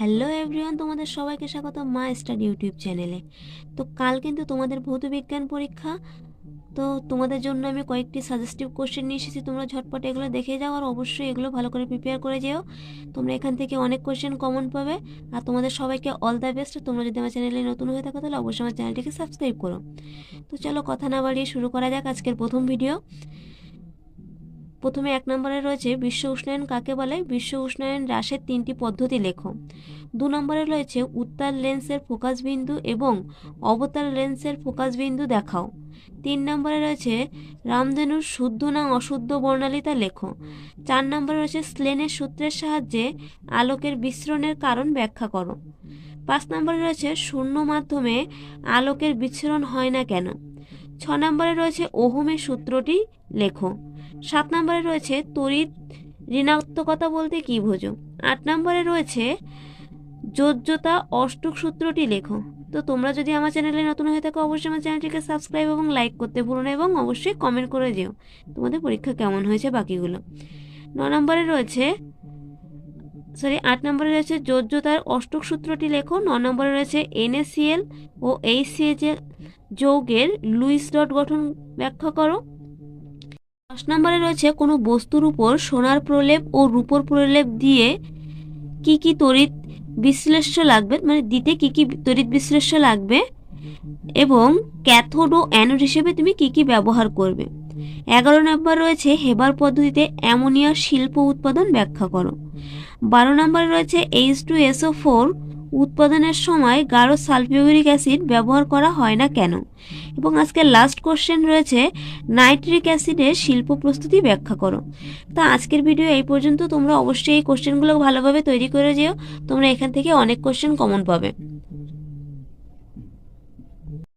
Hello everyone, তোমাদের সবাইকে স্বাগত মা স্টাডি ইউটিউব চ্যানেলে। তো কাল কিন্তু তোমাদের ভৌত বিজ্ঞান পরীক্ষা। তো তোমাদের জন্য আমি কয়েকটি সাজেস্টিভ কোশ্চেন নিয়ে এসেছি, তোমরা ঝটপট এগুলো দেখে যাও আর অবশ্যই এগুলো ভালো করে প্রিপেয়ার করে যেও। তোমরা এখান থেকে অনেক কোশ্চেন কমন পাবে। আর তোমাদের সবাইকে অল দ্য বেস্ট। তোমরা যদি আমার চ্যানেলে নতুন হয়ে থাকো তাহলে অবশ্যই আমার চ্যানেলটিকে সাবস্ক্রাইব করো। তো চলো কথা না বাড়িয়ে শুরু করা যাক আজকের প্রথম ভিডিও। প্রথমে 1 নম্বরে রয়েছে বিশ্ব উষ্ণায়ন কাকে বলে। বিশ্ব উষ্ণায়ন হ্রাসের 3টি পদ্ধতি লেখো। 2 নম্বরে রয়েছে উত্তাল লেন্সের ফোকাস বিন্দু এবং অবতার লেন্সের ফোকাস বিন্দু দেখাও। 3 নম্বরে রয়েছে রামধেনুর শুদ্ধ না অশুদ্ধ বর্ণালিতা লেখো। 4 নম্বরে রয়েছে স্লেনের সূত্রের সাহায্যে আলোকের বিচ্ছুরণের কারণ ব্যাখ্যা করো। 5 নম্বরে রয়েছে শূন্য মাধ্যমে আলোকের বিচ্ছুরণ হয় না কেন। 6 নম্বরে রয়েছে ওহমের সূত্রটি লেখো। 7 নম্বরে রয়েছে তড়িৎ ঋণাত্মকতা বলতে কী বোঝো। 8 নম্বরে রয়েছে যোজ্যতা অষ্টক সূত্রটি লেখো। তো তোমরা যদি আমার চ্যানেলে নতুন হয়ে থাকো অবশ্যই আমার চ্যানেলটিকে সাবস্ক্রাইব এবং লাইক করতে ভুলো না এবং অবশ্যই কমেন্ট করে যেও তোমাদের পরীক্ষা কেমন হয়েছে বাকিগুলো। 9 নম্বরে রয়েছে 8 নম্বরে রয়েছে যোজ্যতার অষ্টক সূত্রটি লেখো। 9 নম্বরে রয়েছে NaCl ও HCl যৌগের লুইস ডট গঠন ব্যাখ্যা করো। 10 নম্বরে রয়েছে কোনো বস্তুর উপর সোনার প্রলেপ ও রূপোর প্রলেপ দিয়ে কি তড়িৎ বিশ্লেষ্য লাগবে, মানে দিতে কি তড়িৎ বিশ্লেষ্য লাগবে এবং ক্যাথোড ও অ্যানোড হিসেবে তুমি কি ব্যবহার করবে। 11 নম্বর রয়েছে হেবার পদ্ধতিতে অ্যামোনিয়ার শিল্প উৎপাদন ব্যাখ্যা করো। 12 নম্বরে রয়েছে H2SO4 উৎপাদনের সময় গাঢ় সালফিউরিক অ্যাসিড ব্যবহার করা হয় না কেন। এবং আজকের লাস্ট কোশ্চেন রয়েছে নাইট্রিক অ্যাসিডের শিল্প প্রস্তুতি ব্যাখ্যা করো। তা আজকের ভিডিও এই পর্যন্ত। তোমরা অবশ্যই এই কোশ্চেনগুলো ভালোভাবে তৈরি করে যেও, তোমরা এখান থেকে অনেক কোশ্চেন কমন পাবে।